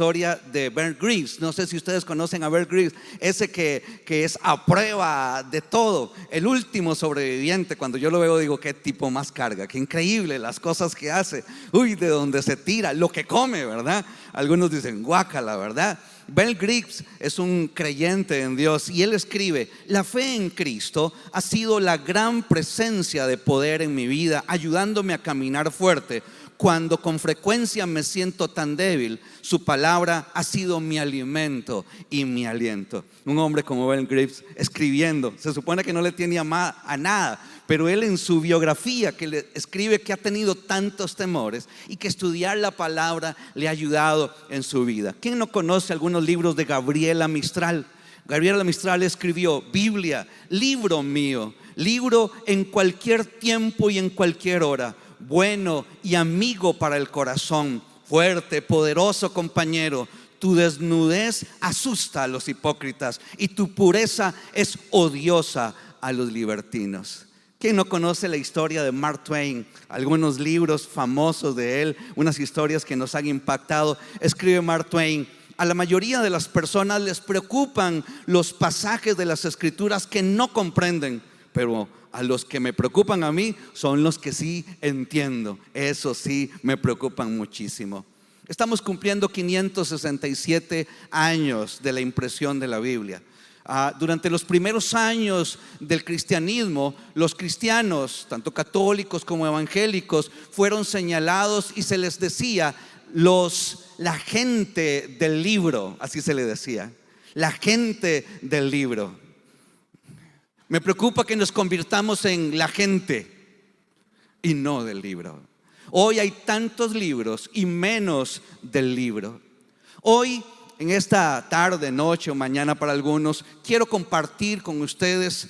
historia de Bear Grylls. No sé si ustedes conocen a Bear Grylls, ese que es a prueba de todo, el último sobreviviente. Cuando yo lo veo digo, qué tipo más carga, qué increíble las cosas que hace, uy, de donde se tira, lo que come, ¿verdad? Algunos dicen guácala, ¿verdad? Bear Grylls es un creyente en Dios y él escribe: la fe en Cristo ha sido la gran presencia de poder en mi vida, ayudándome a caminar fuerte cuando con frecuencia me siento tan débil. Su palabra ha sido mi alimento y mi aliento. Un hombre como Bear Grylls escribiendo, se supone que no le tiene a nada, pero él en su biografía que le escribe que ha tenido tantos temores y que estudiar la palabra le ha ayudado en su vida. ¿Quién no conoce algunos libros de Gabriela Mistral? Gabriela Mistral escribió: Biblia, libro mío, libro en cualquier tiempo y en cualquier hora, bueno y amigo para el corazón, fuerte, poderoso compañero. Tu desnudez asusta a los hipócritas y tu pureza es odiosa a los libertinos. ¿Quién no conoce la historia de Mark Twain? Algunos libros famosos de él, unas historias que nos han impactado. Escribe Mark Twain: a la mayoría de las personas les preocupan los pasajes de las escrituras que no comprenden, pero a los que me preocupan a mí son los que sí entiendo. Eso sí me preocupan muchísimo. Estamos cumpliendo 567 años de la impresión de la Biblia. Durante los primeros años del cristianismo, los cristianos, tanto católicos como evangélicos, fueron señalados y se les decía la gente del libro, así se le decía, la gente del libro. Me preocupa que nos convirtamos en la gente y no del libro. Hoy hay tantos libros y menos del libro. Hoy, en esta tarde, noche o mañana para algunos, quiero compartir con ustedes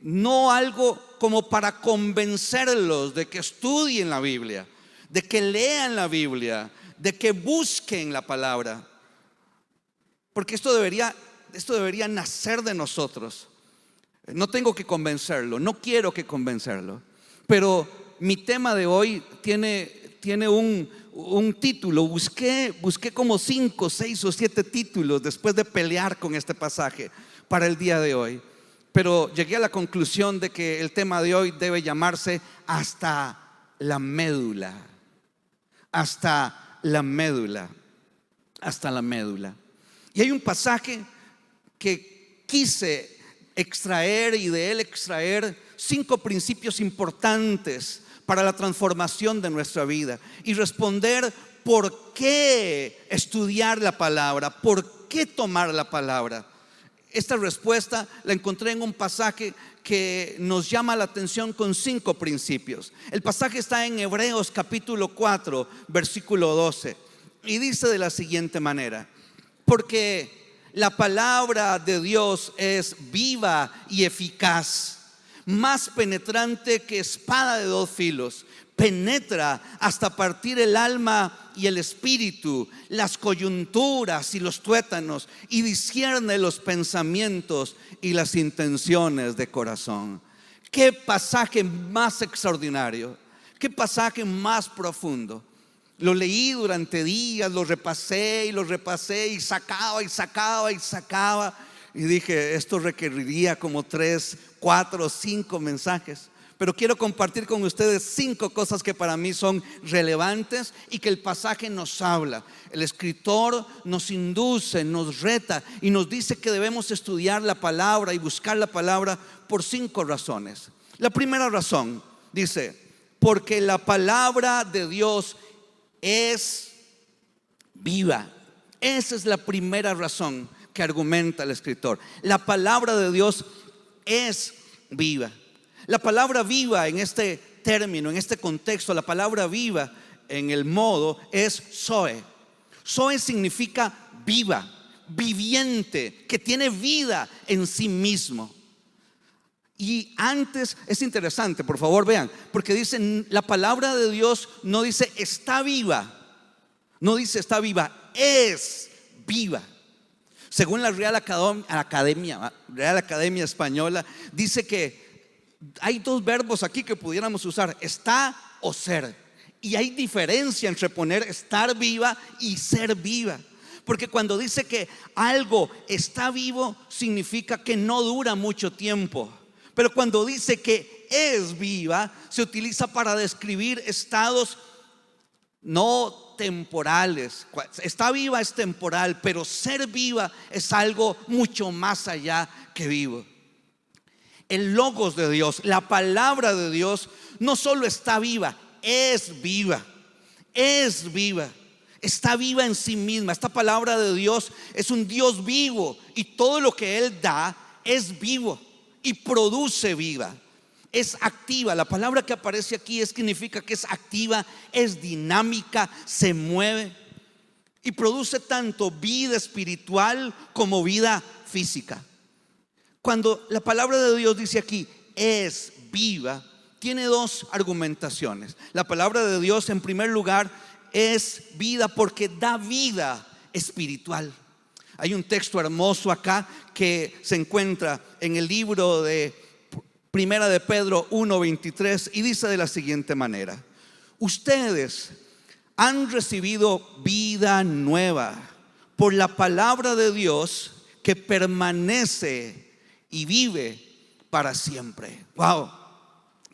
no algo como para convencerlos de que estudien la Biblia, de que lean la Biblia, de que busquen la palabra, porque esto debería nacer de nosotros. No tengo que convencerlo, no quiero que convencerlo, pero mi tema de hoy tiene un título. Busqué como 5, 6 o 7 títulos después de pelear con este pasaje para el día de hoy, pero llegué a la conclusión de que el tema de hoy debe llamarse hasta la médula. Hasta la médula. Hasta la médula. Y hay un pasaje que quise extraer y de él extraer 5 principios importantes para la transformación de nuestra vida y responder por qué estudiar la palabra, por qué tomar la palabra. Esta respuesta la encontré en un pasaje que nos llama la atención con 5 principios. El pasaje está en Hebreos capítulo 4 versículo 12 y dice de la siguiente manera: porque la palabra de Dios es viva y eficaz, más penetrante que espada de 2 filos, penetra hasta partir el alma y el espíritu, las coyunturas y los tuétanos, y discierne los pensamientos y las intenciones de corazón. Qué pasaje más extraordinario, qué pasaje más profundo. Lo leí durante días, lo repasé y sacaba y dije, esto requeriría como 3, 4, 5 mensajes. Pero quiero compartir con ustedes 5 cosas que para mí son relevantes y que el pasaje nos habla. El escritor nos induce, nos reta y nos dice que debemos estudiar la palabra y buscar la palabra por 5 razones. La primera razón dice: porque la palabra de Dios es viva. Esa es la primera razón que argumenta el escritor. La palabra de Dios es viva. La palabra viva en este término, en este contexto, la palabra viva en el modo es zoe. Zoe significa viva, viviente, que tiene vida en sí mismo. Y antes es interesante, por favor vean, porque dicen, la palabra de Dios no dice está viva, no dice está viva, es viva. Según la Real Academia Española, dice que hay 2 verbos aquí que pudiéramos usar: está o ser. Y hay diferencia entre poner estar viva y ser viva. Porque cuando dice que algo está vivo, significa que no dura mucho tiempo. Pero cuando dice que es viva, se utiliza para describir estados no temporales. Está viva es temporal, pero ser viva es algo mucho más allá que vivo. El logos de Dios, la palabra de Dios, no solo está viva, es viva. Es viva. Está viva en sí misma. Esta palabra de Dios es un Dios vivo, y todo lo que Él da es vivo y produce vida. Es activa. La palabra que aparece aquí significa que es activa, es dinámica, se mueve y produce tanto vida espiritual como vida física. Cuando la palabra de Dios dice aquí es viva, tiene dos argumentaciones. La palabra de Dios, en primer lugar, es vida porque da vida espiritual. Hay un texto hermoso acá que se encuentra en el libro de Primera de Pedro 1:23 y dice de la siguiente manera: ustedes han recibido vida nueva por la palabra de Dios que permanece y vive para siempre. Wow,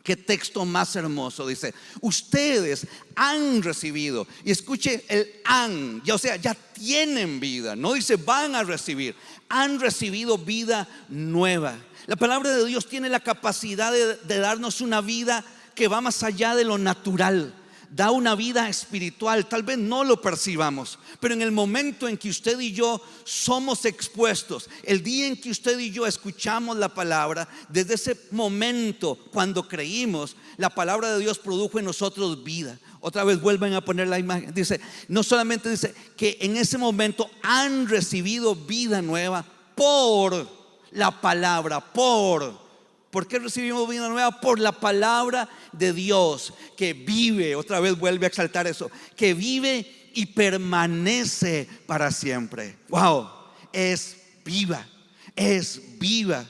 qué texto más hermoso. Dice, ustedes han recibido, y escuche el han, ya, o sea, ya tienen vida. No dice van a recibir, han recibido vida nueva. La palabra de Dios tiene la capacidad de darnos una vida que va más allá de lo natural. Da una vida espiritual. Tal vez no lo percibamos, pero en el momento en que usted y yo somos expuestos, el día en que usted y yo escuchamos la palabra, desde ese momento cuando creímos, la palabra de Dios produjo en nosotros vida. Otra vez vuelven a poner la imagen. Dice, no solamente dice que en ese momento han recibido vida nueva por la palabra. ¿Por qué recibimos vida nueva? Por la palabra de Dios que vive. Otra vez vuelve a exaltar eso, que vive y permanece para siempre. Wow, es viva, es viva.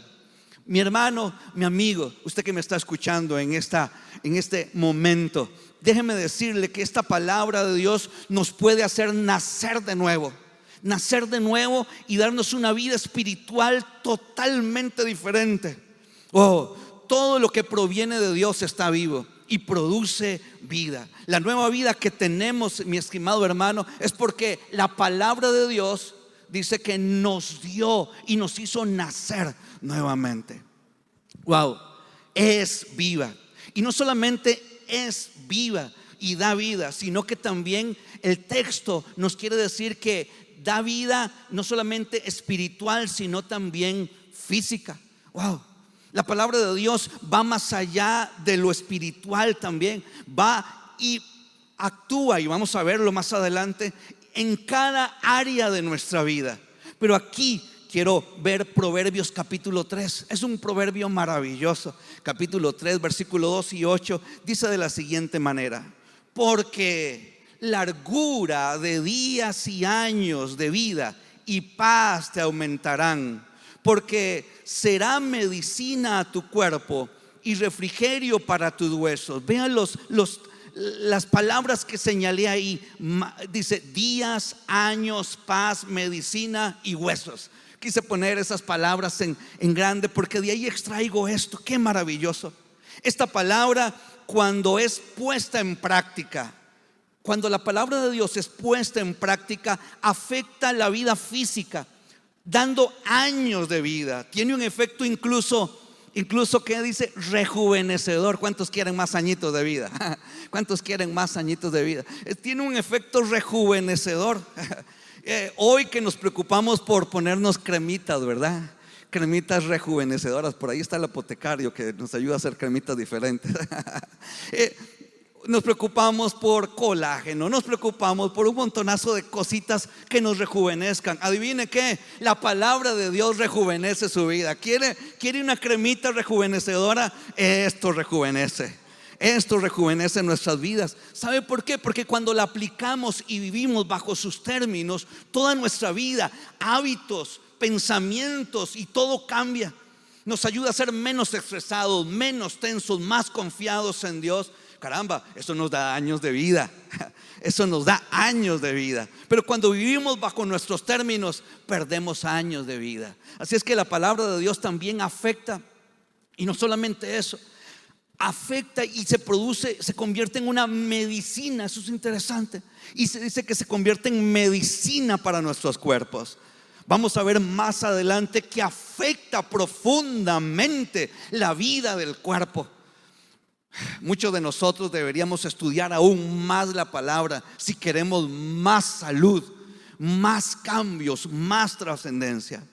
Mi hermano, mi amigo, usted que me está escuchando en este momento, déjeme decirle que esta palabra de Dios nos puede hacer nacer de nuevo y darnos una vida espiritual totalmente diferente. Todo lo que proviene de Dios está vivo y produce vida. La nueva vida que tenemos, mi estimado hermano, es porque la palabra de Dios dice que nos dio y nos hizo nacer nuevamente. Wow, es viva. Y no solamente es viva y da vida, sino que también el texto nos quiere decir que da vida no solamente espiritual, sino también física. Wow. La palabra de Dios va más allá de lo espiritual también. Va y actúa, y vamos a verlo más adelante, en cada área de nuestra vida. Pero aquí quiero ver Proverbios capítulo 3. Es un proverbio maravilloso. Capítulo 3, versículo 2 y 8 dice de la siguiente manera: porque largura de días y años de vida y paz te aumentarán, porque será medicina a tu cuerpo y refrigerio para tus huesos. Vean las palabras que señalé ahí. Dice días, años, paz, medicina y huesos. Quise poner esas palabras en grande porque de ahí extraigo esto. Qué maravilloso. Esta palabra, cuando es puesta en práctica, cuando la palabra de Dios es puesta en práctica, afecta la vida física, dando años de vida. Tiene un efecto incluso que dice rejuvenecedor. ¿Cuántos quieren más añitos de vida? ¿Cuántos quieren más añitos de vida? Tiene un efecto rejuvenecedor. Hoy que nos preocupamos por ponernos cremitas, ¿verdad? Cremitas rejuvenecedoras. Por ahí está el apotecario que nos ayuda a hacer cremitas diferentes. Nos preocupamos por colágeno, nos preocupamos por un montonazo de cositas que nos rejuvenezcan. Adivine qué, la palabra de Dios rejuvenece su vida. ¿Quiere una cremita rejuvenecedora? Esto rejuvenece nuestras vidas. ¿Sabe por qué? Porque cuando la aplicamos y vivimos bajo sus términos, toda nuestra vida, hábitos, pensamientos y todo cambia. Nos ayuda a ser menos estresados, menos tensos, más confiados en Dios. caramba, eso nos da años de vida. Eso nos da años de vida. Pero cuando vivimos bajo nuestros términos, perdemos años de vida. Así es que la palabra de Dios también afecta. Y no solamente eso, afecta y se produce, se convierte en una medicina. Eso es interesante. Y se dice que se convierte en medicina para nuestros cuerpos. Vamos a ver más adelante que afecta profundamente la vida del cuerpo. Muchos de nosotros deberíamos estudiar aún más la palabra si queremos más salud, más cambios, más trascendencia.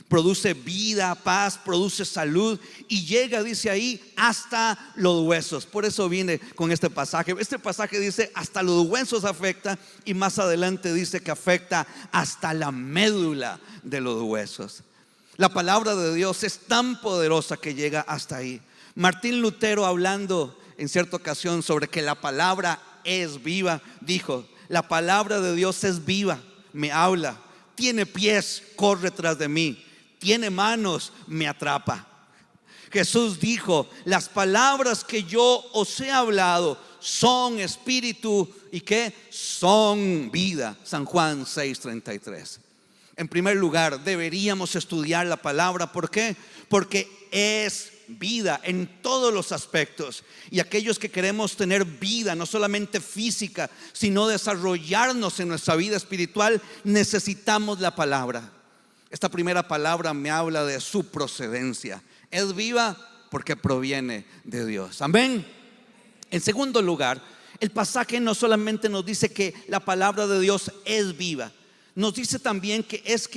Produce vida, paz, produce salud y llega, dice ahí, hasta los huesos. Por eso vine con este pasaje. Este pasaje dice hasta los huesos afecta, y más adelante dice que afecta hasta la médula de los huesos. La palabra de Dios es tan poderosa que llega hasta ahí. Martín Lutero, hablando en cierta ocasión sobre que la palabra es viva, dijo: la palabra de Dios es viva, me habla, tiene pies, corre tras de mí, tiene manos, me atrapa. Jesús dijo: las palabras que yo os he hablado son espíritu y que son vida. San Juan 6:33. En primer lugar, deberíamos estudiar la palabra. ¿Por qué? Porque es vida en todos los aspectos. Y aquellos que queremos tener vida, no solamente física, sino desarrollarnos en nuestra vida espiritual, necesitamos la palabra. Esta primera palabra me habla de su procedencia. Es viva porque proviene de Dios. Amén. En segundo lugar, el pasaje no solamente nos dice que la palabra de Dios es viva, nos dice también que es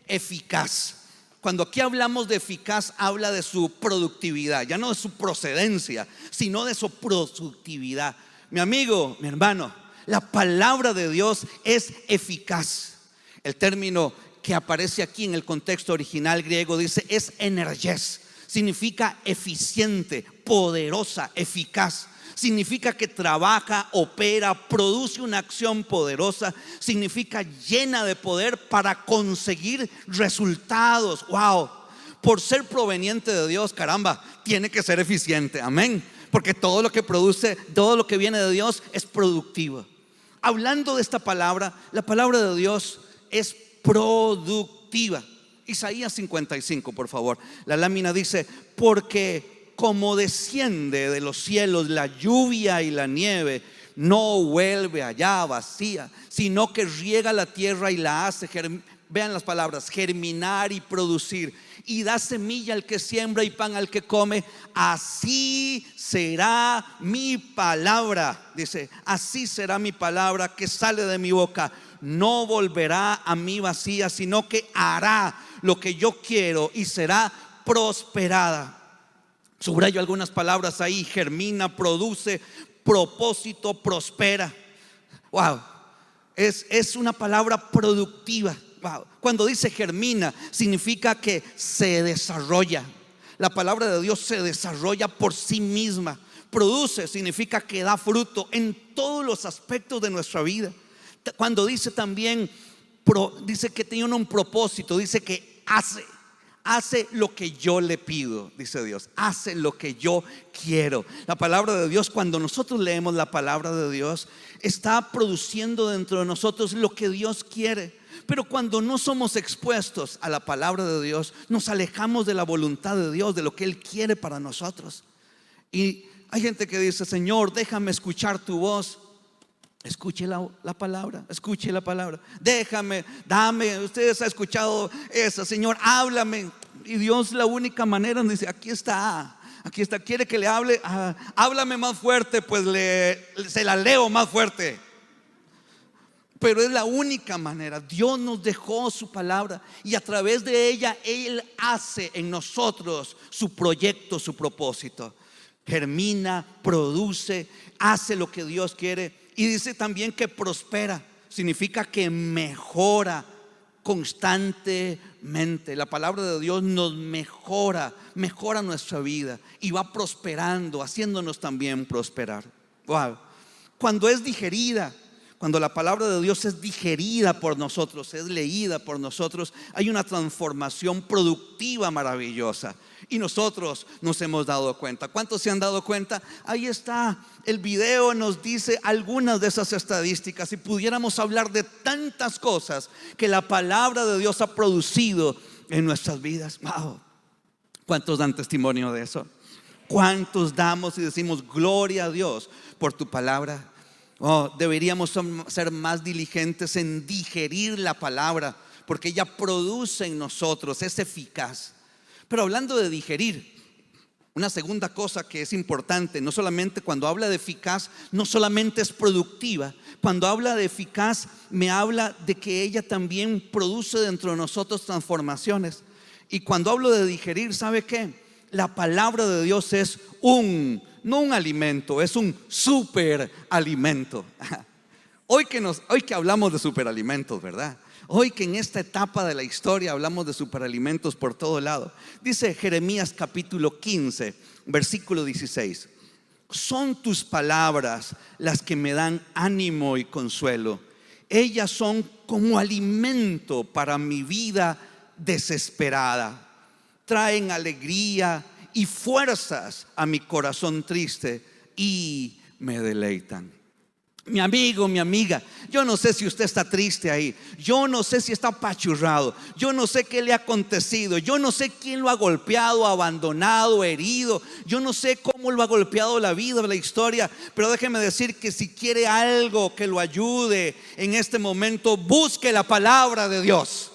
eficaz. Cuando aquí hablamos de eficaz, habla de su productividad, ya no de su procedencia, sino de su productividad. Mi amigo, mi hermano, la palabra de Dios es eficaz. El término que aparece aquí en el contexto original griego dice es energés. Significa eficiente, poderosa, eficaz. Significa que trabaja, opera, produce una acción poderosa. Significa llena de poder para conseguir resultados. Wow. Por ser proveniente de Dios, caramba, tiene que ser eficiente. Amén. Porque todo lo que produce, todo lo que viene de Dios es productivo. Hablando de esta palabra, la palabra de Dios es productiva. Isaías 55, por favor. La lámina dice: porque como desciende de los cielos la lluvia y la nieve, no vuelve allá vacía, sino que riega la tierra y la hace, vean las palabras, germinar y producir, y da semilla al que siembra y pan al que come. Así será mi palabra, dice, así será mi palabra que sale de mi boca. No volverá a mí vacía, sino que hará lo que yo quiero y será prosperada. Subrayo algunas palabras ahí: germina, produce, propósito, prospera. Wow, es una palabra productiva. Wow. Cuando dice germina, significa que se desarrolla. La palabra de Dios se desarrolla por sí misma. Produce significa que da fruto en todos los aspectos de nuestra vida. Cuando dice también, dice que tiene un propósito, dice que hace lo que yo le pido, dice Dios, hace lo que yo quiero. La palabra de Dios, cuando nosotros leemos la palabra de Dios, está produciendo dentro de nosotros lo que Dios quiere. Pero cuando no somos expuestos a la palabra de Dios, nos alejamos de la voluntad de Dios, de lo que Él quiere para nosotros. Y hay gente que dice: Señor, déjame escuchar tu voz. Escuche la palabra, escuche la palabra. Déjame, dame. Ustedes han escuchado eso: Señor, háblame. Y Dios, la única manera, dice: aquí está, quiere que le hable. Háblame más fuerte, pues se la leo más fuerte. Pero es la única manera. Dios nos dejó su palabra y a través de ella Él hace en nosotros su proyecto, su propósito. Germina, produce, hace lo que Dios quiere. Y dice también que prospera, significa que mejora constantemente. La palabra de Dios nos mejora nuestra vida y va prosperando, haciéndonos también prosperar. Wow. Cuando es digerida, Cuando la palabra de Dios es digerida por nosotros, es leída por nosotros, hay una transformación productiva maravillosa. Y nosotros nos hemos dado cuenta. ¿Cuántos se han dado cuenta? Ahí está, el video nos dice algunas de esas estadísticas. Si pudiéramos hablar de tantas cosas que la palabra de Dios ha producido en nuestras vidas. Wow. ¿Cuántos dan testimonio de eso? ¿Cuántos damos y decimos gloria a Dios por tu palabra? Oh, deberíamos ser más diligentes en digerir la palabra, porque ella produce en nosotros, es eficaz. Pero hablando de digerir, una segunda cosa que es importante, no solamente cuando habla de eficaz, no solamente es productiva. Cuando habla de eficaz, me habla de que ella también produce dentro de nosotros transformaciones. Y cuando hablo de digerir, ¿sabe qué? La palabra de Dios es no un alimento, es un superalimento. Hoy que hablamos de superalimentos, ¿verdad? Hoy que en esta etapa de la historia hablamos de superalimentos por todo lado. Dice Jeremías capítulo 15, versículo 16: son tus palabras las que me dan ánimo y consuelo. Ellas son como alimento para mi vida desesperada. Traen alegría y fuerzas a mi corazón triste y me deleitan. Mi amigo, mi amiga, yo no sé si usted está triste ahí, yo no sé si está apachurrado, yo no sé qué le ha acontecido, yo no sé quién lo ha golpeado, abandonado, herido, yo no sé cómo lo ha golpeado la vida, la historia, pero déjeme decir que si quiere algo que lo ayude en este momento, busque la palabra de Dios.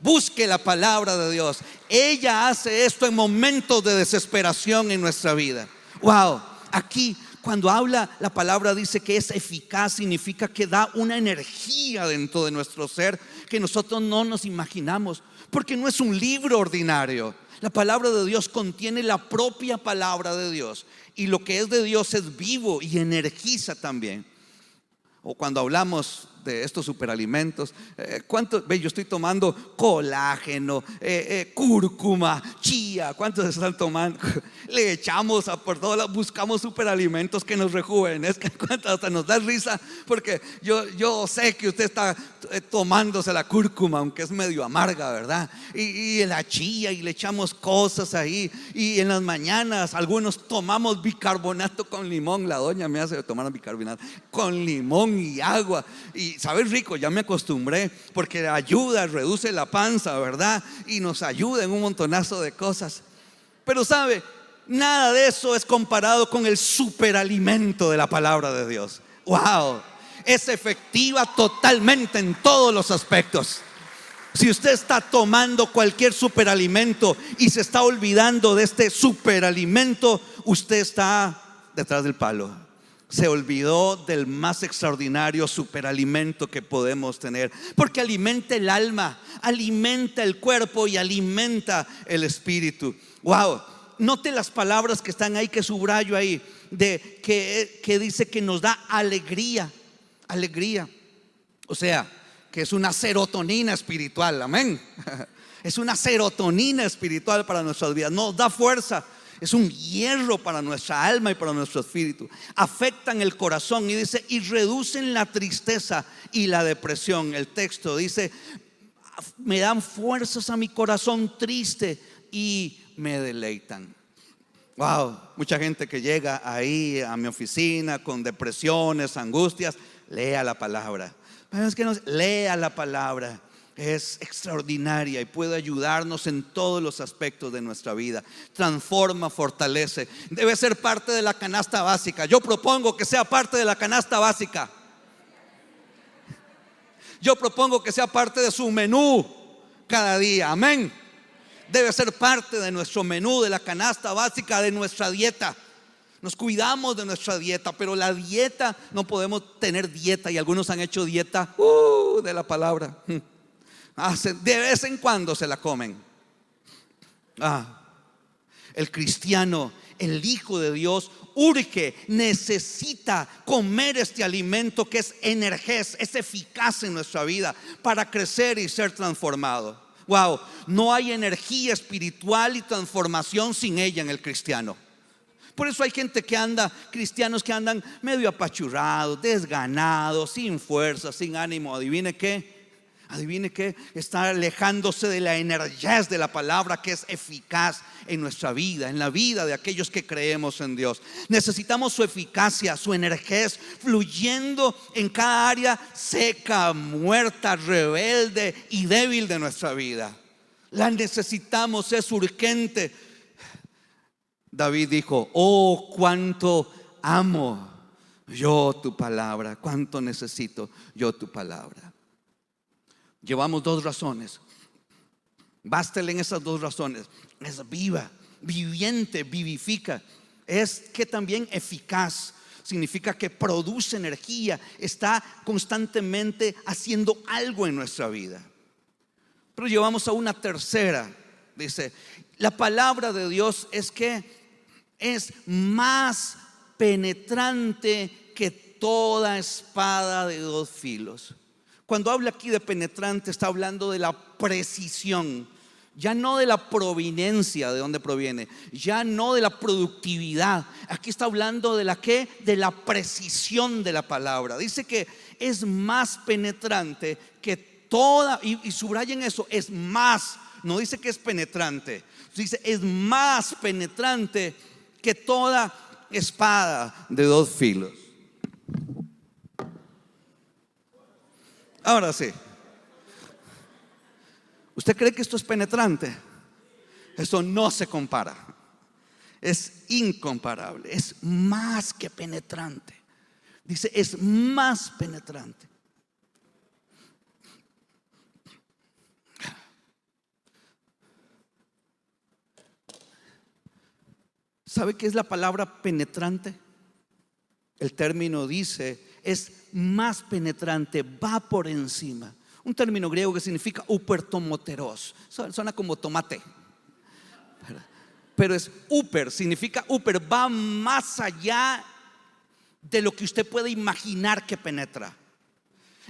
Busque la palabra de Dios. Ella hace esto en momentos de desesperación en nuestra vida. Wow, aquí cuando habla la palabra dice que es eficaz, significa que da una energía dentro de nuestro ser que nosotros no nos imaginamos, porque no es un libro ordinario. La palabra de Dios contiene la propia palabra de Dios, y lo que es de Dios es vivo y energiza también. O cuando hablamos de estos superalimentos, yo estoy tomando colágeno, cúrcuma, chía. ¿Cuántos están tomando? Le echamos a por todas, buscamos superalimentos que nos rejuvenezcan. Hasta nos da risa, porque yo sé que usted está tomándose la cúrcuma, aunque es medio amarga, ¿verdad? Y la chía, y le echamos cosas ahí. Y en las mañanas algunos tomamos bicarbonato con limón. La doña me hace tomar bicarbonato con limón y agua, y sabe rico, ya me acostumbré, porque ayuda, reduce la panza, ¿verdad? Y nos ayuda en un montonazo de cosas. Pero sabe, nada de eso es comparado con el superalimento de la palabra de Dios. Wow, es efectiva totalmente en todos los aspectos. Si usted está tomando cualquier superalimento y se está olvidando de este superalimento, usted está detrás del palo. Se olvidó del más extraordinario superalimento que podemos tener, porque alimenta el alma, alimenta el cuerpo y alimenta el espíritu. Wow, note las palabras que están ahí, que subrayo ahí, de que dice que nos da alegría. Alegría, o sea, que es una serotonina espiritual. Amén. Es una serotonina espiritual para nuestras vidas, nos da fuerza. Es un hierro para nuestra alma y para nuestro espíritu. Afectan el corazón, y dice, y reducen la tristeza y la depresión. El texto dice, me dan fuerzas a mi corazón triste y me deleitan. Wow, mucha gente que llega ahí a mi oficina con depresiones, angustias, lea la palabra. Pero es que no, lea la palabra. Es extraordinaria y puede ayudarnos en todos los aspectos de nuestra vida. Transforma, fortalece. Debe ser parte de la canasta básica. Yo propongo que sea parte de la canasta básica. Yo propongo que sea parte de su menú cada día. Amén. Debe ser parte de nuestro menú, de la canasta básica, de nuestra dieta. Nos cuidamos de nuestra dieta, pero la dieta, no podemos tener dieta, y algunos han hecho dieta de la palabra. De vez en cuando se la comen. El cristiano, el hijo de Dios, urge, necesita comer este alimento que es energés, es eficaz en nuestra vida para crecer y ser transformado. Wow, no hay energía espiritual y transformación sin ella en el cristiano. Por eso hay gente que anda, cristianos que andan medio apachurrados, desganados, sin fuerza, sin ánimo. Adivine qué, está alejándose de la energía de la palabra, que es eficaz en nuestra vida, en la vida de aquellos que creemos en Dios. Necesitamos su eficacia, su energía fluyendo en cada área seca, muerta, rebelde y débil de nuestra vida. La necesitamos, es urgente. David dijo: oh, cuánto amo yo tu palabra, cuánto necesito yo tu palabra. Llevamos 2 razones. Bástele en esas 2 razones. Es viva, viviente, vivifica. Es que también eficaz. Significa que produce energía, está constantemente haciendo algo en nuestra vida. Pero llevamos a una tercera. Dice, la palabra de Dios es que es más penetrante que toda espada de 2 filos. Cuando habla aquí de penetrante, está hablando de la precisión, ya no de la proveniencia, de dónde proviene, ya no de la productividad. Aquí está hablando de la ¿qué? De la precisión de la palabra. Dice que es más penetrante que toda, y subrayen eso, es más, no dice que es penetrante, dice es más penetrante que toda espada de 2 filos. Ahora sí, ¿usted cree que esto es penetrante? Esto no se compara, es incomparable, es más que penetrante. Dice, es más penetrante. ¿Sabe qué es la palabra penetrante? El término dice, es más penetrante, va por encima. Un término griego que significa upertomoteros. Suena como tomate, pero es uper, significa uper, va más allá de lo que usted puede imaginar que penetra.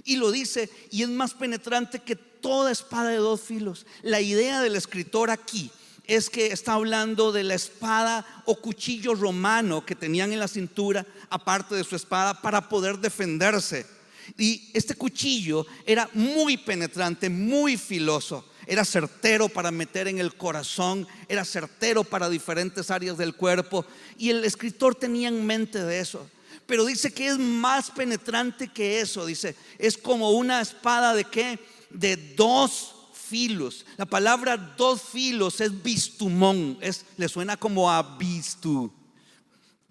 Y lo dice, y es más penetrante que toda espada de 2 filos. La idea del escritor aquí es que está hablando de la espada o cuchillo romano que tenían en la cintura, aparte de su espada, para poder defenderse. Y este cuchillo era muy penetrante, muy filoso. Era certero para meter en el corazón, era certero para diferentes áreas del cuerpo. Y el escritor tenía en mente de eso. Pero dice que es más penetrante que eso. Dice, es como una espada de ¿qué? De 2 filos. La palabra 2 filos es bistumón, le suena como a bistu,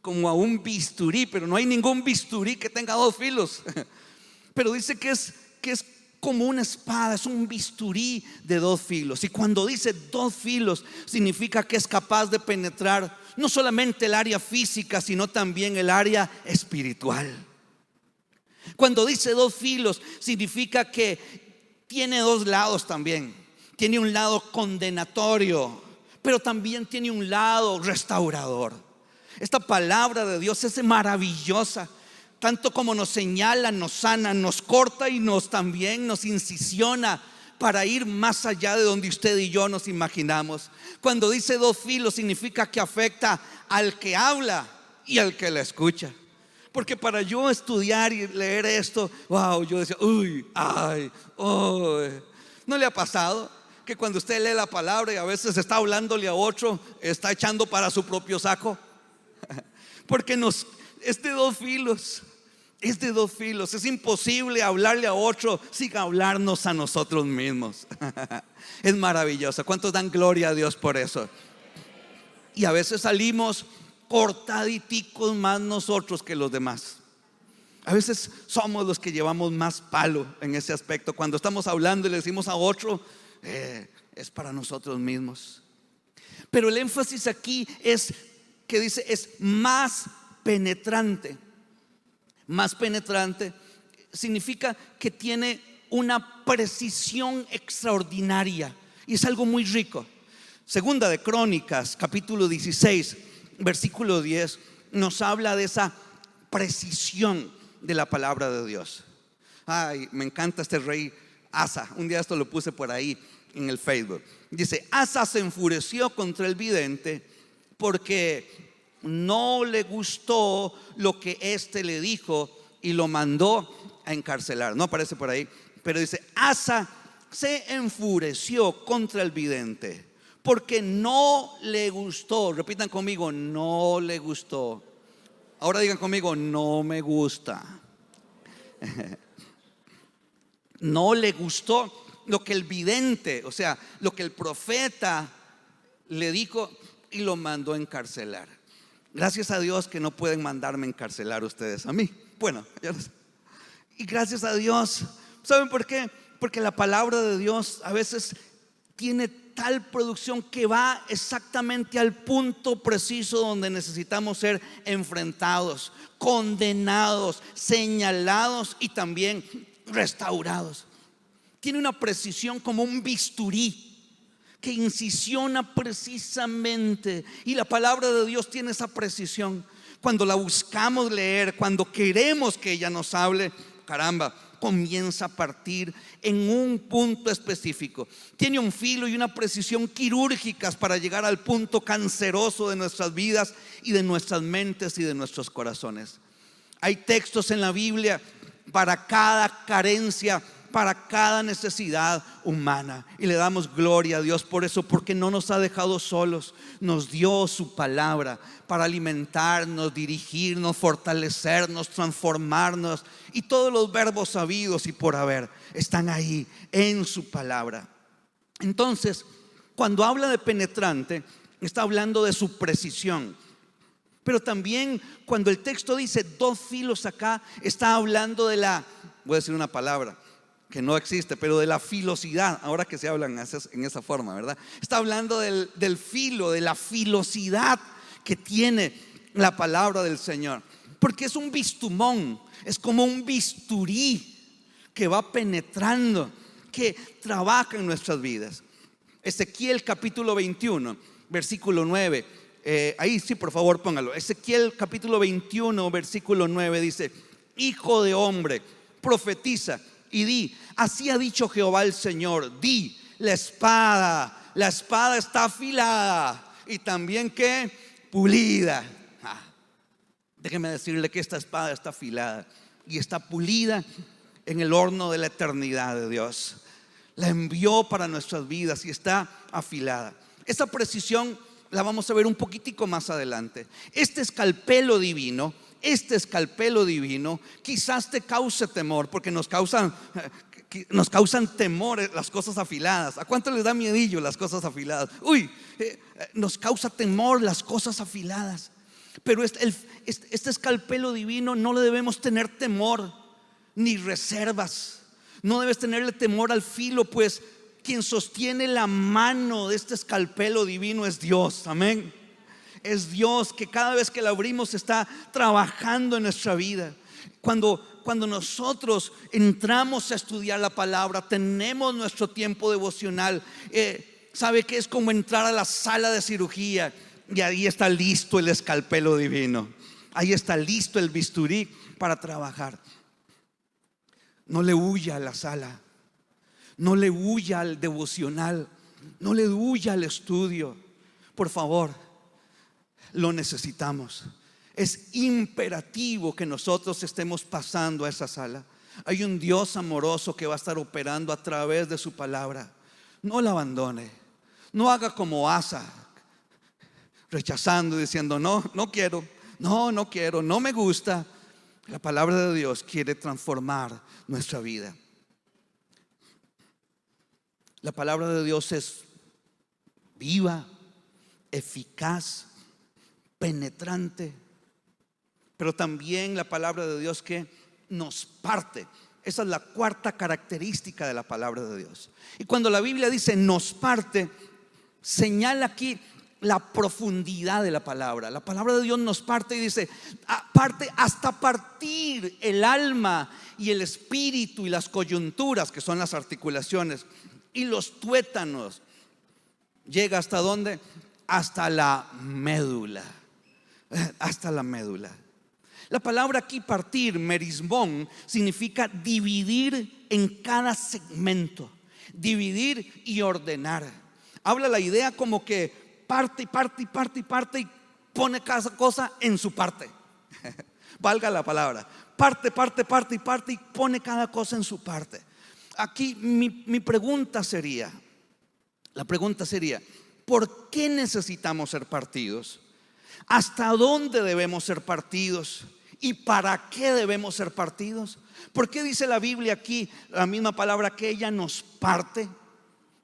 como a un bisturí, pero no hay ningún bisturí que tenga 2 filos. Pero dice que es como una espada, es un bisturí de 2 filos. Y cuando dice 2 filos, significa que es capaz de penetrar no solamente el área física, sino también el área espiritual. Cuando dice 2 filos, significa que tiene 2 lados también. Tiene un lado condenatorio, pero también tiene un lado restaurador. Esta palabra de Dios es maravillosa. Tanto como nos señala, nos sana, nos corta y también nos incisiona para ir más allá de donde usted y yo nos imaginamos. Cuando dice 2 filos, significa que afecta al que habla y al que la escucha. Porque para yo estudiar y leer esto, wow, yo decía, uy, ay, oh. ¿No le ha pasado que cuando usted lee la palabra y a veces está hablándole a otro, está echando para su propio saco? Porque es de 2 filos. Es de 2 filos. Es imposible hablarle a otro sin hablarnos a nosotros mismos. Es maravilloso. ¿Cuántos dan gloria a Dios por eso? Y a veces salimos cortaditicos más nosotros que los demás. A veces somos los que llevamos más palo en ese aspecto. Cuando estamos hablando y le decimos a otro, es para nosotros mismos. Pero el énfasis aquí es que dice, es más penetrante. Más penetrante significa que tiene una precisión extraordinaria y es algo muy rico. Segunda de Crónicas, capítulo 16, versículo 10, nos habla de esa precisión de la palabra de Dios. Ay, me encanta este rey Asa. Un día esto lo puse por ahí en el Facebook. Dice, Asa se enfureció contra el vidente porque no le gustó lo que éste le dijo y lo mandó a encarcelar. No aparece por ahí, pero dice: Asa se enfureció contra el vidente porque no le gustó. Repitan conmigo: no le gustó. Ahora digan conmigo: no me gusta. No le gustó lo que el vidente, o sea, lo que el profeta le dijo, y lo mandó a encarcelar. Gracias a Dios que no pueden mandarme a encarcelar ustedes a mí. Bueno, ya lo sé. Y gracias a Dios, ¿saben por qué? Porque la palabra de Dios a veces tiene tal producción que va exactamente al punto preciso donde necesitamos ser enfrentados, condenados, señalados y también restaurados. Tiene una precisión como un bisturí que incisiona precisamente, y la palabra de Dios tiene esa precisión. Cuando la buscamos leer, cuando queremos que ella nos hable, caramba, comienza a partir en un punto específico. Tiene un filo y una precisión quirúrgicas para llegar al punto canceroso de nuestras vidas y de nuestras mentes y de nuestros corazones. Hay textos en la Biblia para cada carencia, para cada necesidad humana, y le damos gloria a Dios por eso, porque no nos ha dejado solos. Nos dio su palabra para alimentarnos, dirigirnos, fortalecernos, transformarnos, y todos los verbos sabidos y por haber están ahí en su palabra. Entonces, cuando habla de penetrante, está hablando de su precisión. Pero también cuando el texto dice 2 filos acá, está hablando de la, voy a decir una palabra que no existe, pero de la filosidad. Ahora que se hablan en esa forma, ¿verdad? Está hablando del filo, de la filosidad que tiene la palabra del Señor. Porque es un bistumón, es como un bisturí que va penetrando, que trabaja en nuestras vidas. Ezequiel capítulo 21, versículo 9. Ahí sí, por favor, póngalo. Ezequiel capítulo 21, versículo 9 dice: Hijo de hombre, profetiza y di: así ha dicho Jehová el Señor. Di: la espada está afilada y también que pulida. Déjeme decirle que esta espada está afilada y está pulida en el horno de la eternidad de Dios. La envió para nuestras vidas y está afilada. Esa precisión la vamos a ver un poquitico más adelante. Este escalpelo divino quizás te cause temor, porque nos causan temor las cosas afiladas. ¿A cuánto les da miedillo las cosas afiladas? Nos causa temor las cosas afiladas. Pero este escalpelo divino no le debemos tener temor ni reservas. No debes tenerle temor al filo, pues quien sostiene la mano de este escalpelo divino es Dios. Amén. Es Dios que cada vez que la abrimos está trabajando en nuestra vida. Cuando nosotros entramos a estudiar la palabra, tenemos nuestro tiempo devocional, sabe que es como entrar a la sala de cirugía y ahí está listo el escalpelo divino. Ahí está listo el bisturí para trabajar. No le huya a la sala, no le huya al devocional, no le huya al estudio. Por favor, lo necesitamos. Es imperativo que nosotros estemos pasando a esa sala. Hay un Dios amoroso que va a estar operando a través de su palabra. No la abandone. No haga como Asa, rechazando, diciendo: no quiero, no me gusta. La palabra de Dios quiere transformar nuestra vida. La palabra de Dios es viva, eficaz, penetrante, pero también la palabra de Dios que nos parte. Esa es la cuarta característica de la palabra de Dios. Y cuando la Biblia dice nos parte, señala aquí la profundidad de la palabra. La palabra de Dios nos parte y dice: parte hasta partir el alma y el espíritu y las coyunturas, que son las articulaciones, y los tuétanos. Llega hasta ¿dónde? Hasta la médula. Hasta la médula. La palabra aquí partir, merismón, significa dividir en cada segmento, dividir y ordenar. Habla la idea como que parte y pone cada cosa en su parte. Valga la palabra. Parte, parte, parte y parte, y pone cada cosa en su parte. Aquí mi pregunta sería, ¿por qué necesitamos ser partidos? ¿Hasta dónde debemos ser partidos? ¿Y para qué debemos ser partidos? ¿Por qué dice la Biblia aquí la misma palabra que ella nos parte?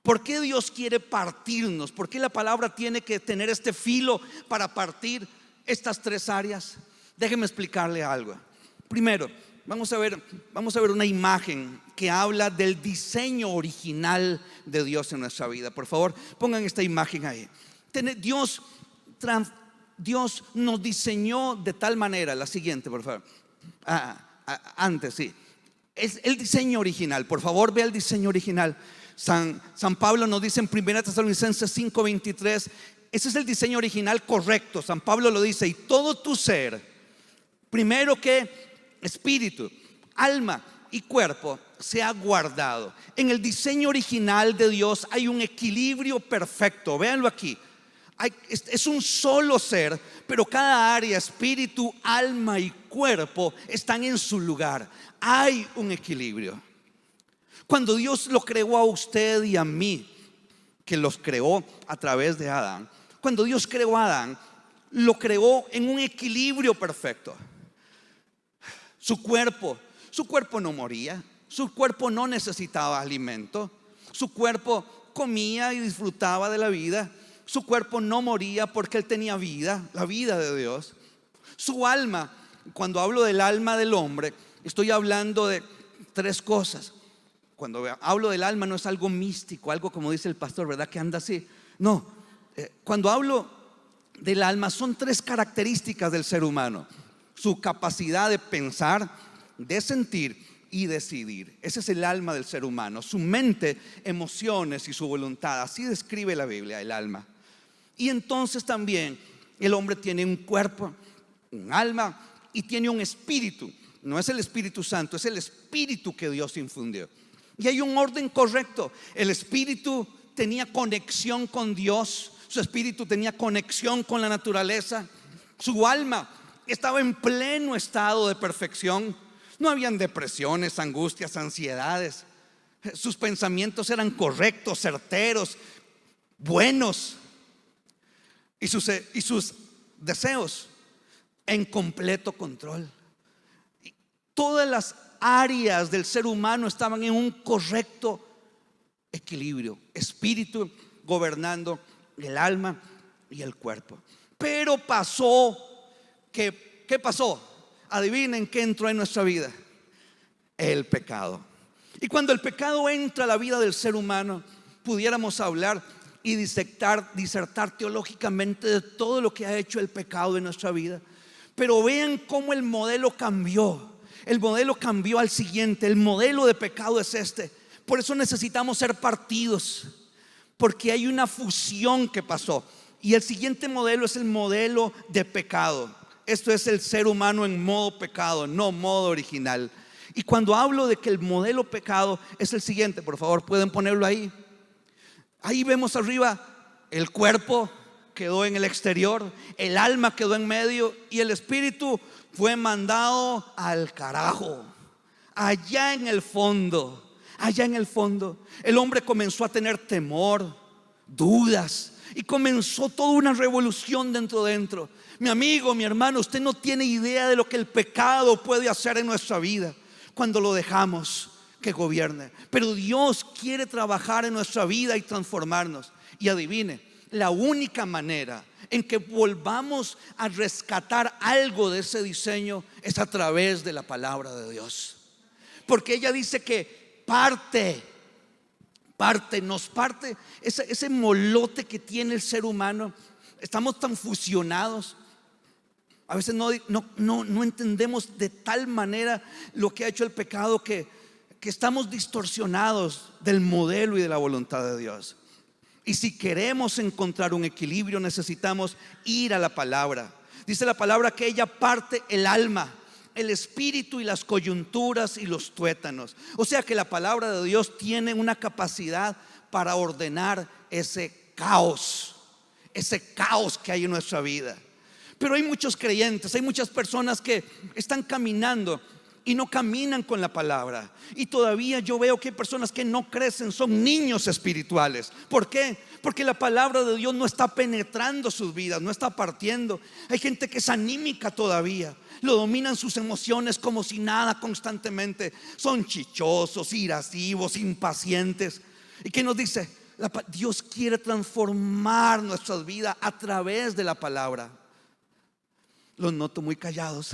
¿Por qué Dios quiere partirnos? ¿Por qué la palabra tiene que tener este filo para partir estas tres áreas? Déjeme explicarle algo. Primero, vamos a ver una imagen que habla del diseño original de Dios en nuestra vida. Por favor, pongan esta imagen ahí. Dios nos diseñó de tal manera. La siguiente, por favor. Antes, sí. Es el diseño original. Por favor, vea el diseño original. San Pablo nos dice en 1 Tesalonicenses 5:23. Ese es el diseño original correcto. San Pablo lo dice: y todo tu ser, primero que espíritu, alma y cuerpo, se ha guardado. En el diseño original de Dios hay un equilibrio perfecto. Véanlo aquí. Es un solo ser, pero cada área, espíritu, alma y cuerpo, están en su lugar. Hay un equilibrio. Cuando Dios lo creó a usted y a mí, que los creó a través de Adán, cuando Dios creó a Adán, lo creó en un equilibrio perfecto. Su cuerpo no moría, su cuerpo no necesitaba alimento, su cuerpo comía y disfrutaba de la vida. Su cuerpo no moría porque él tenía vida, la vida de Dios. Su alma, cuando hablo del alma del hombre, estoy hablando de tres cosas. Cuando hablo del alma no es algo místico, algo como dice el pastor, ¿verdad? Que anda así. No, cuando hablo del alma son tres características del ser humano: su capacidad de pensar, de sentir y decidir. Ese es el alma del ser humano: su mente, emociones y su voluntad. Así describe la Biblia el alma. Y entonces también el hombre tiene un cuerpo, un alma y tiene un espíritu. No es el Espíritu Santo, es el espíritu que Dios infundió. Y hay un orden correcto. El espíritu tenía conexión con Dios, su espíritu tenía conexión con la naturaleza. Su alma estaba en pleno estado de perfección. No habían depresiones, angustias, ansiedades. Sus pensamientos eran correctos, certeros, buenos. Y sus deseos en completo control. Todas las áreas del ser humano estaban en un correcto equilibrio. Espíritu gobernando el alma y el cuerpo. Pero pasó ¿qué pasó? Adivinen qué entró en nuestra vida: el pecado. Y cuando el pecado entra a la vida del ser humano, pudiéramos hablar y disertar teológicamente de todo lo que ha hecho el pecado en nuestra vida. Pero vean cómo el modelo cambió. El modelo cambió al siguiente. El modelo de pecado es este. Por eso necesitamos ser partidos, porque hay una fusión que pasó. Y el siguiente modelo es el modelo de pecado. Esto es el ser humano en modo pecado, no modo original. Y cuando hablo de que el modelo pecado es el siguiente, por favor, pueden ponerlo ahí. Ahí vemos arriba: el cuerpo quedó en el exterior, el alma quedó en medio y el espíritu fue mandado al carajo. Allá en el fondo, el hombre comenzó a tener temor, dudas, y comenzó toda una revolución dentro. Mi amigo, mi hermano, usted no tiene idea de lo que el pecado puede hacer en nuestra vida cuando lo dejamos que gobierne. Pero Dios quiere trabajar en nuestra vida y transformarnos. Y adivine, la única manera en que volvamos a rescatar algo de ese diseño es a través de la palabra de Dios. Porque ella dice que nos parte ese molote que tiene el ser humano. Estamos tan fusionados. A veces no entendemos de tal manera lo que ha hecho el pecado que estamos distorsionados del modelo y de la voluntad de Dios. Y si queremos encontrar un equilibrio, necesitamos ir a la palabra. Dice la palabra que ella parte el alma, el espíritu y las coyunturas y los tuétanos. O sea que la palabra de Dios tiene una capacidad para ordenar ese caos que hay en nuestra vida. Pero hay muchos creyentes, hay muchas personas que están caminando y no caminan con la palabra. Y todavía yo veo que hay personas que no crecen, son niños espirituales. ¿Por qué? Porque la palabra de Dios no está penetrando sus vidas, no está partiendo. Hay gente que es anímica todavía, lo dominan sus emociones como si nada constantemente. Son chichosos, irascivos, impacientes. ¿Y qué nos dice? Dios quiere transformar nuestras vidas a través de la palabra. Los noto muy callados.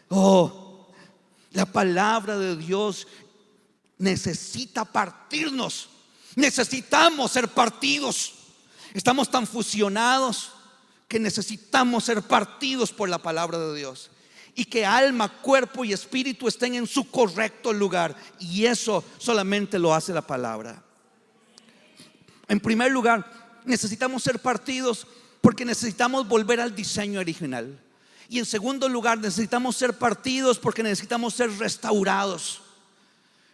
Oh, la palabra de Dios necesita partirnos. Necesitamos ser partidos. Estamos tan fusionados que necesitamos ser partidos por la palabra de Dios. Y que alma, cuerpo y espíritu estén en su correcto lugar. Y eso solamente lo hace la palabra. En primer lugar, necesitamos ser partidos porque necesitamos volver al diseño original. Y en segundo lugar, necesitamos ser partidos porque necesitamos ser restaurados.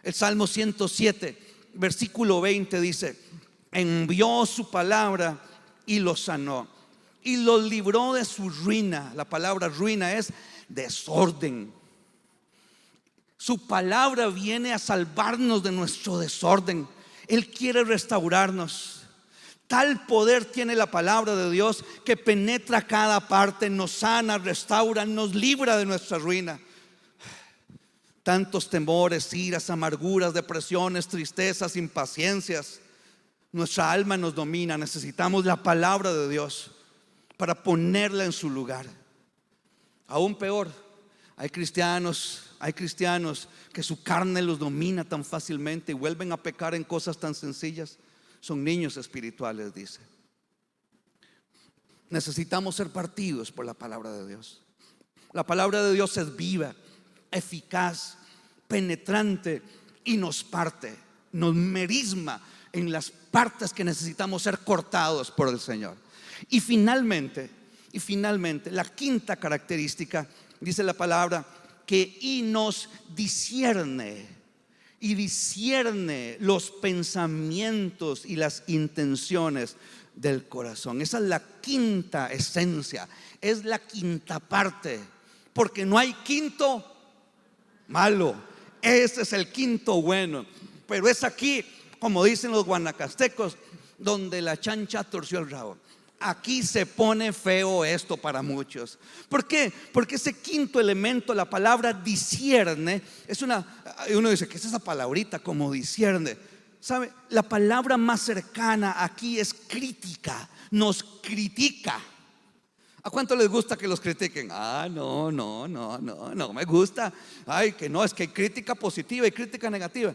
El Salmo 107, versículo 20 dice: envió su palabra y los sanó y los libró de su ruina. La palabra ruina es desorden. Su palabra viene a salvarnos de nuestro desorden. Él quiere restaurarnos. Tal poder tiene la palabra de Dios que penetra cada parte, nos sana, restaura, nos libra de nuestra ruina. Tantos temores, iras, amarguras, depresiones, tristezas, impaciencias. Nuestra alma nos domina. Necesitamos la palabra de Dios para ponerla en su lugar. Aún peor, hay cristianos que su carne los domina tan fácilmente y vuelven a pecar en cosas tan sencillas. Son niños espirituales, dice. Necesitamos ser partidos por la palabra de Dios. La palabra de Dios es viva, eficaz, penetrante y nos parte, nos merisma en las partes que necesitamos ser cortados por el Señor. Y finalmente, la quinta característica, dice la palabra, que y nos discierne. Y discierne los pensamientos y las intenciones del corazón. Esa es la quinta esencia, es la quinta parte, porque no hay quinto malo, ese es el quinto bueno. Pero es aquí, como dicen los guanacastecos, donde la chancha torció el rabo. Aquí se pone feo esto para muchos. ¿Por qué? Porque ese quinto elemento, la palabra discierne, uno dice, ¿qué es esa palabrita como discierne? ¿Sabe? La palabra más cercana aquí es crítica, nos critica. ¿A cuánto les gusta que los critiquen? No me gusta. Ay, que no, es que hay crítica positiva y crítica negativa.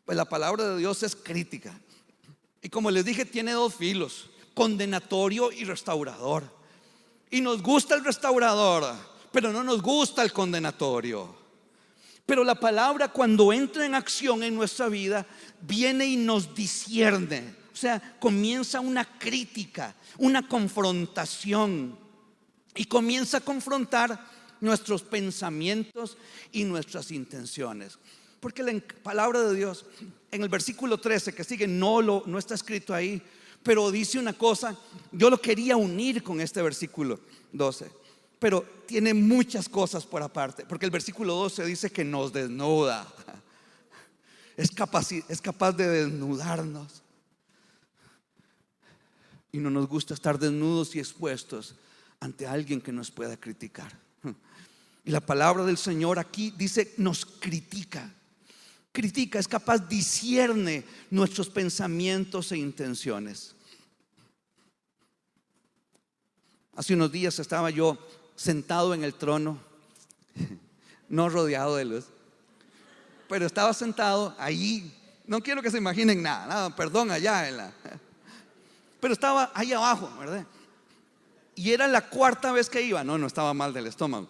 Pues la palabra de Dios es crítica. Y como les dije, tiene dos filos: condenatorio y restaurador. Y nos gusta el restaurador, pero no nos gusta el condenatorio. Pero la palabra, cuando entra en acción en nuestra vida, viene y nos discierne. O sea, comienza una crítica, una confrontación, y comienza a confrontar nuestros pensamientos y nuestras intenciones. Porque la palabra de Dios, en el versículo 13 que sigue, no está escrito ahí, pero dice una cosa. Yo lo quería unir con este versículo 12, pero tiene muchas cosas por aparte. Porque el versículo 12 dice que nos desnuda. Es capaz de desnudarnos. Y no nos gusta estar desnudos y expuestos ante alguien que nos pueda criticar. Y la palabra del Señor aquí dice nos critica. Critica, es capaz, discierne nuestros pensamientos e intenciones. Hace unos días estaba yo sentado en el trono, no rodeado de luz, pero estaba sentado ahí. No quiero que se imaginen nada, perdón, allá pero estaba ahí abajo, ¿verdad? Y era la cuarta vez que iba. No estaba mal del estómago.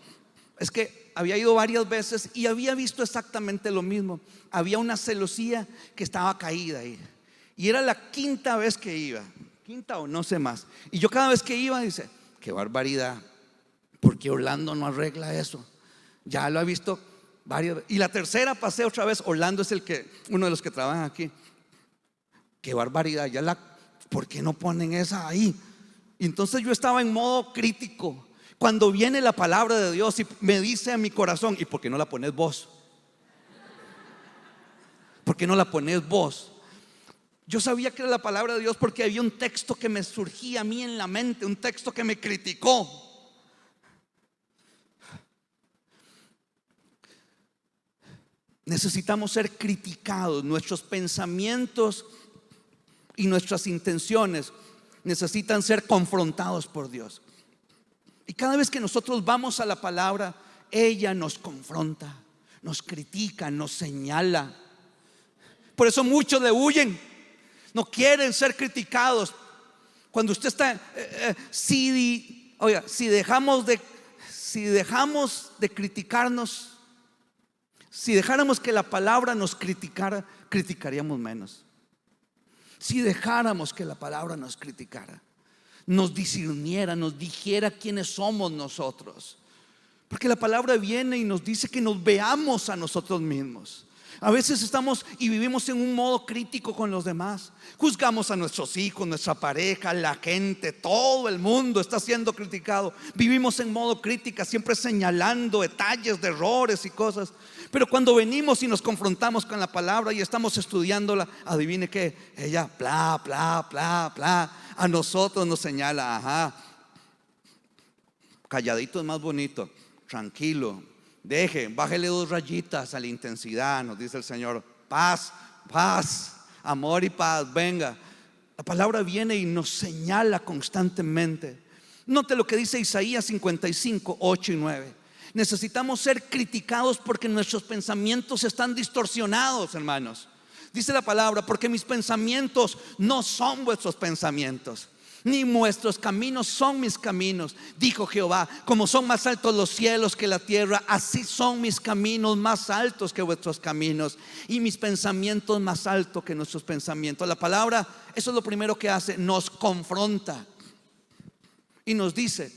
Es que había ido varias veces y había visto exactamente lo mismo. Había una celosía que estaba caída ahí. Y era la quinta vez que iba. Quinta o no sé más. Y yo cada vez que iba, dice, qué barbaridad, ¿por qué Orlando no arregla eso? Ya lo ha visto varias veces. Y la tercera pasé otra vez. Orlando es uno de los que trabaja aquí. Qué barbaridad, ¿por qué no ponen esa ahí? Y entonces yo estaba en modo crítico. Cuando viene la palabra de Dios y me dice a mi corazón: ¿y por qué no la pones vos? ¿Por qué no la pones vos? Yo sabía que era la palabra de Dios porque había un texto que me surgía a mí en la mente, un texto que me criticó. Necesitamos ser criticados. Nuestros pensamientos y nuestras intenciones necesitan ser confrontados por Dios. Y cada vez que nosotros vamos a la palabra, ella nos confronta, nos critica, nos señala. Por eso muchos le huyen, no quieren ser criticados. Cuando usted está, si dejamos de criticarnos, si dejáramos que la palabra nos criticara, criticaríamos menos. Si dejáramos que la palabra nos criticara, nos discerniera, nos dijera quiénes somos nosotros. Porque la palabra viene y nos dice que nos veamos a nosotros mismos. A veces estamos y vivimos en un modo crítico con los demás. Juzgamos a nuestros hijos, nuestra pareja, la gente, todo el mundo está siendo criticado. Vivimos en modo crítica, siempre señalando detalles de errores y cosas. Pero cuando venimos y nos confrontamos con la palabra y estamos estudiándola, adivine qué, ella bla, bla, bla, bla, a nosotros nos señala: ajá, calladito es más bonito, tranquilo. Bájele 2 rayitas a la intensidad, nos dice el Señor. Paz, paz, amor y paz, venga. La palabra viene y nos señala constantemente. Note lo que dice Isaías 55, 8 y 9. Necesitamos ser criticados porque nuestros pensamientos están distorsionados, hermanos. Dice la palabra: porque mis pensamientos no son vuestros pensamientos, ni vuestros caminos son mis caminos, dijo Jehová. Como son más altos los cielos que la tierra, así son mis caminos más altos que vuestros caminos, y mis pensamientos más altos que nuestros pensamientos. La palabra, eso es lo primero que hace, nos confronta y nos dice: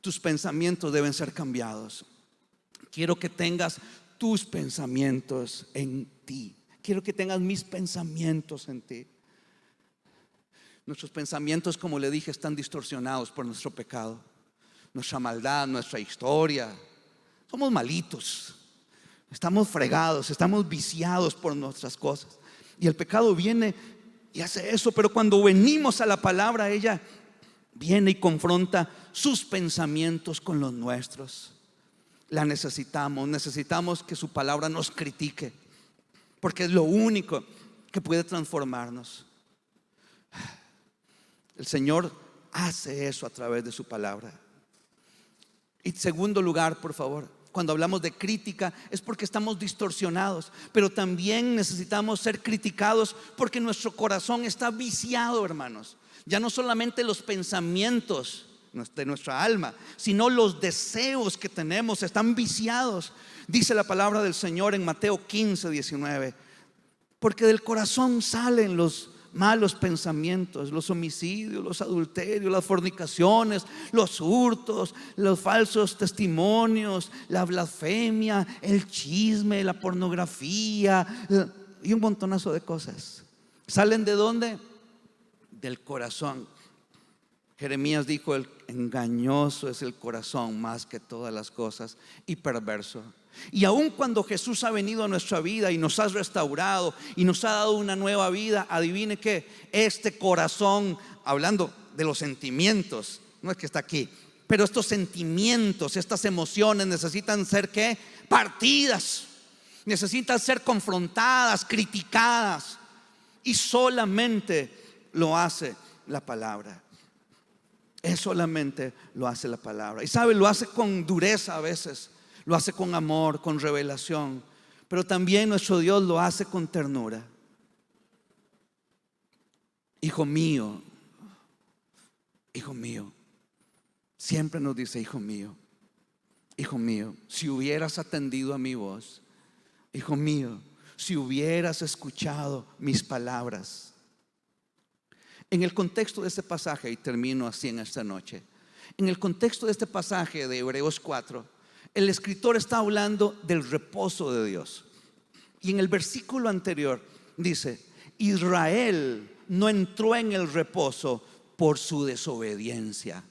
tus pensamientos deben ser cambiados. Quiero que tengas tus pensamientos en ti. Quiero que tengas mis pensamientos en ti. Nuestros pensamientos, como le dije, están distorsionados por nuestro pecado, nuestra maldad, nuestra historia. Somos malitos, estamos fregados, estamos viciados por nuestras cosas. Y el pecado viene y hace eso. Pero cuando venimos a la palabra, ella viene y confronta sus pensamientos con los nuestros. La necesitamos que su palabra nos critique, porque es lo único que puede transformarnos. El Señor hace eso a través de su palabra. Y segundo lugar, por favor, cuando hablamos de crítica es porque estamos distorsionados, pero también necesitamos ser criticados porque nuestro corazón está viciado, hermanos. Ya no solamente los pensamientos de nuestra alma, sino los deseos que tenemos están viciados. Dice la palabra del Señor en Mateo 15, 19: porque del corazón salen los malos pensamientos, los homicidios, los adulterios, las fornicaciones, los hurtos, los falsos testimonios, la blasfemia, el chisme, la pornografía y un montonazo de cosas. ¿Salen de dónde? Del corazón. Jeremías dijo: el engañoso es el corazón más que todas las cosas, y perverso. Y aun cuando Jesús ha venido a nuestra vida y nos ha restaurado y nos ha dado una nueva vida, adivine que este corazón, hablando de los sentimientos, no es que está aquí, pero estos sentimientos, estas emociones necesitan ser ¿qué? Partidas, necesitan ser confrontadas, criticadas, y solamente lo hace la palabra. Solamente lo hace la palabra. Y sabe, lo hace con dureza a veces, lo hace con amor, con revelación, pero también nuestro Dios lo hace con ternura. Hijo mío, siempre nos dice: hijo mío, si hubieras atendido a mi voz, hijo mío, si hubieras escuchado mis palabras. En el contexto de este pasaje, y termino así en esta noche, en el contexto de este pasaje de Hebreos 4, el escritor está hablando del reposo de Dios. Y en el versículo anterior dice: Israel no entró en el reposo por su desobediencia.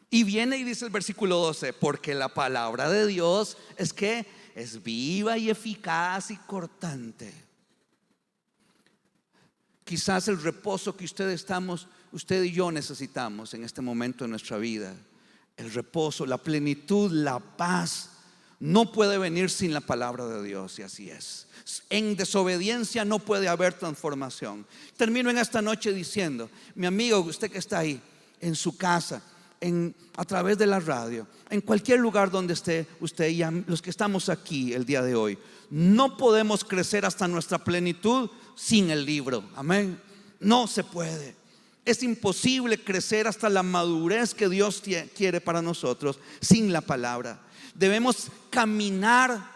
Y viene y dice el versículo 12: porque la palabra de Dios es que es viva y eficaz y cortante. Quizás el reposo que usted y yo necesitamos en este momento de nuestra vida, el reposo, la plenitud, la paz, no puede venir sin la palabra de Dios. Y así es. En desobediencia no puede haber transformación. Termino en esta noche diciendo: mi amigo, usted que está ahí en su casa, a través de la radio, en cualquier lugar donde esté usted y los que estamos aquí el día de hoy, no podemos crecer hasta nuestra plenitud sin el libro. Amén. No se puede. Es imposible crecer hasta la madurez que Dios quiere para nosotros sin la palabra. Debemos caminar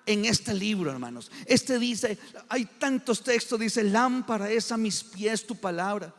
en este libro, hermanos. Dice, hay tantos textos, dice: lámpara es a mis pies tu palabra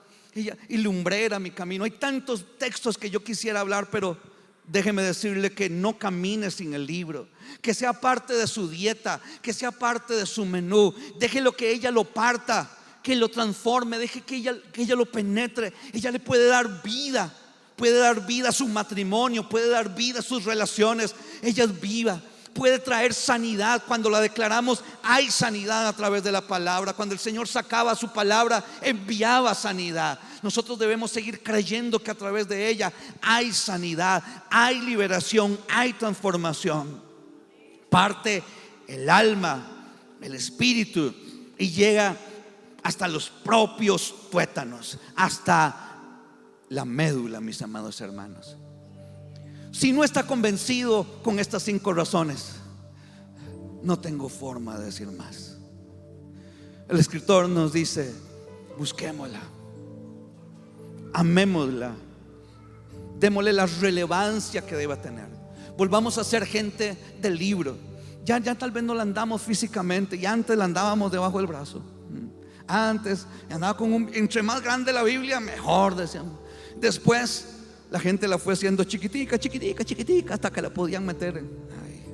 y lumbrera mi camino. Hay tantos textos que yo quisiera hablar, pero déjeme decirle que no camine sin el libro. Que sea parte de su dieta, que sea parte de su menú. Déjelo que ella lo parta, que lo transforme, deje que ella lo penetre. Ella le puede dar vida. Puede dar vida a su matrimonio, puede dar vida a sus relaciones. Ella es viva. Puede traer sanidad. Cuando la declaramos, hay sanidad a través de la palabra. Cuando el Señor sacaba su palabra, enviaba sanidad. Nosotros debemos seguir creyendo que a través de ella hay sanidad, hay liberación, hay transformación. Parte el alma, el espíritu, y llega hasta los propios tuétanos, hasta la médula, mis amados hermanos. Si no está convencido con estas 5 razones, no tengo forma de decir más. El escritor nos dice: busquémosla, amémosla, démosle la relevancia que deba tener. Volvamos a ser gente del libro. Ya tal vez no la andamos físicamente, y antes la andábamos debajo del brazo. Antes andaba entre más grande la Biblia, mejor, decíamos. Después la gente la fue haciendo chiquitica, hasta que la podían meter ahí.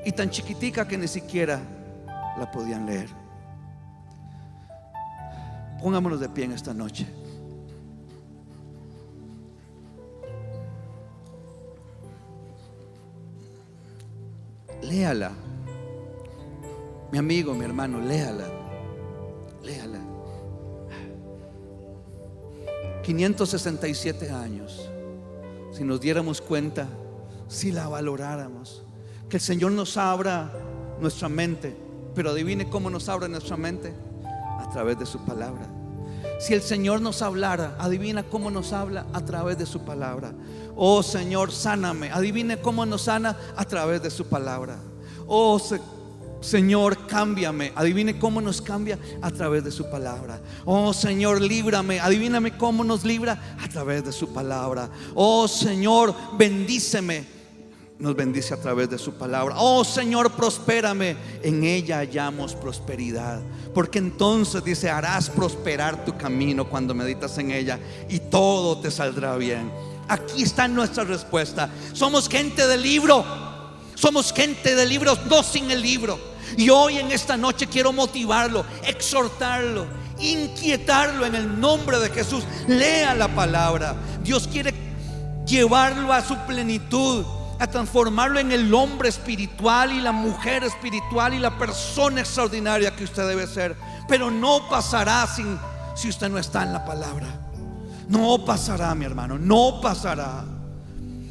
Y tan chiquitica que ni siquiera la podían leer. Pongámonos de pie en esta noche. Léala, mi amigo, mi hermano, léala. 567 años. Si nos diéramos cuenta, si la valoráramos, que el Señor nos abra nuestra mente. Pero adivine cómo nos abre nuestra mente: a través de su palabra. Si el Señor nos hablara, adivina cómo nos habla: a través de su palabra. Oh Señor, sáname. Adivine cómo nos sana: a través de su palabra. Oh Señor, cámbiame. Adivine cómo nos cambia: a través de su palabra. Oh Señor, líbrame. Adivíname cómo nos libra: a través de su palabra. Oh Señor, bendíceme. Nos bendice a través de su palabra. Oh Señor, prospérame. En ella hallamos prosperidad, porque entonces dice: harás prosperar tu camino cuando meditas en ella, y todo te saldrá bien. Aquí está nuestra respuesta. Somos gente del libro. Somos gente de libros, no sin el libro. Y hoy en esta noche quiero motivarlo, exhortarlo, inquietarlo en el nombre de Jesús. Lea la palabra. Dios quiere llevarlo a su plenitud, a transformarlo en el hombre espiritual y la mujer espiritual y la persona extraordinaria que usted debe ser. Pero no pasará si usted no está en la palabra. No pasará, mi hermano, no pasará.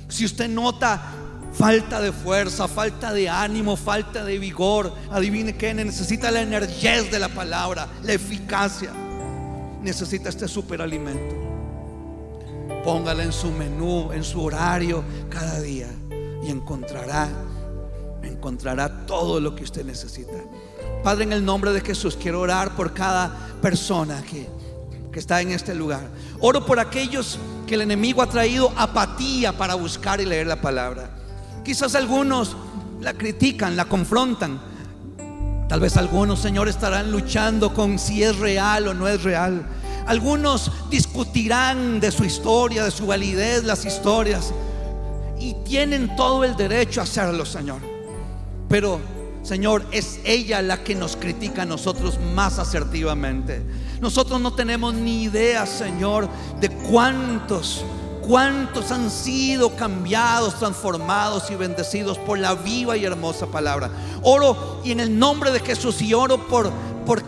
Si usted nota falta de fuerza, falta de ánimo, falta de vigor, adivine que necesita la energía de la palabra, la eficacia. Necesita este superalimento. Póngala en su menú, en su horario cada día, y encontrará todo lo que usted necesita. Padre, en el nombre de Jesús, quiero orar por cada persona que está en este lugar. Oro por aquellos que el enemigo ha traído apatía para buscar y leer la palabra. Quizás algunos la critican, la confrontan. Tal vez algunos, Señor, estarán luchando con si es real o no es real. Algunos discutirán de su historia, de su validez, las historias, y tienen todo el derecho a hacerlo, Señor. Pero Señor, es ella la que nos critica a nosotros más asertivamente. Nosotros no tenemos ni idea, Señor, de cuántos han sido cambiados, transformados y bendecidos por la viva y hermosa palabra. Oro y en el nombre de Jesús, y oro por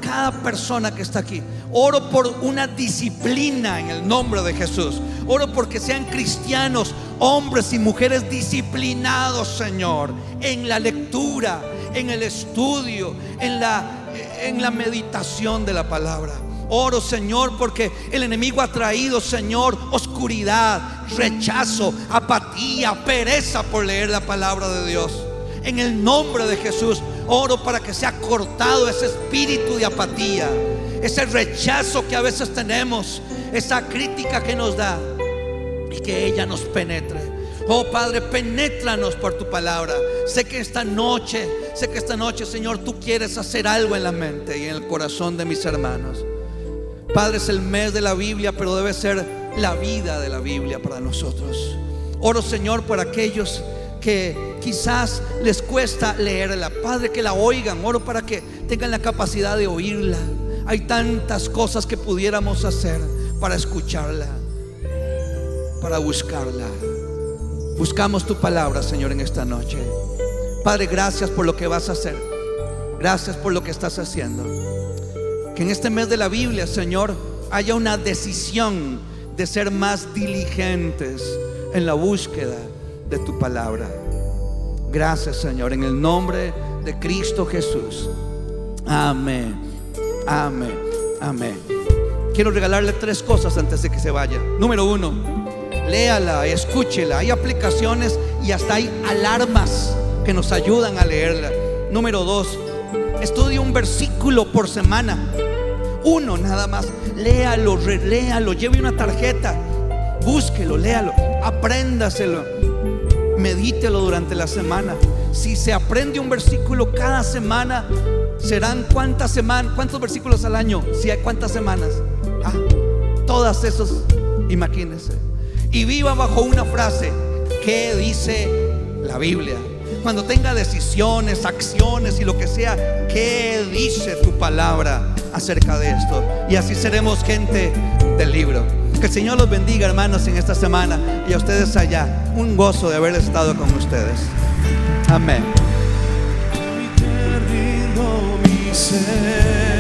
cada persona que está aquí. Oro por una disciplina en el nombre de Jesús. Oro porque sean cristianos, hombres y mujeres disciplinados, Señor, en la lectura, en el estudio, en la meditación de la palabra. Oro, Señor, porque el enemigo ha traído, Señor, oscuridad, rechazo, apatía, pereza por leer la palabra de Dios. En el nombre de Jesús, oro para que sea cortado ese espíritu de apatía, ese rechazo que a veces tenemos, esa crítica que nos da, y que ella nos penetre. Oh Padre, penétranos por tu palabra. Sé que esta noche, Señor, tú quieres hacer algo en la mente y en el corazón de mis hermanos. Padre, es el mes de la Biblia, pero debe ser la vida de la Biblia para nosotros. Oro, Señor, por aquellos que quizás les cuesta leerla, Padre, que la oigan. Oro para que tengan la capacidad de oírla. Hay tantas cosas que pudiéramos hacer para escucharla, para buscarla. Buscamos tu palabra, Señor, en esta noche. Padre, gracias por lo que vas a hacer. Gracias por lo que estás haciendo. Que en este mes de la Biblia, Señor, haya una decisión de ser más diligentes en la búsqueda de tu palabra. Gracias, Señor, en el nombre de Cristo Jesús. Amén, amén, amén. Quiero regalarle 3 cosas antes de que se vaya. Número 1, léala, escúchela. Hay aplicaciones y hasta hay alarmas que nos ayudan a leerla. Número 2, estudie un versículo por semana. 1 nada más. Léalo, reléalo, lleve una tarjeta, búsquelo, léalo, apréndaselo, medítelo durante la semana. Si se aprende un versículo cada semana, serán ¿cuántas semanas? ¿Cuántos versículos al año? Si hay ¿cuántas semanas? Todas esos, imagínense. Y viva bajo una frase: ¿qué dice la Biblia? Cuando tenga decisiones, acciones y lo que sea, ¿qué dice tu palabra acerca de esto? Y así seremos gente del libro. Que el Señor los bendiga, hermanos, en esta semana, y a ustedes allá. Un gozo de haber estado con ustedes. Amén. Hoy te rindo mi ser.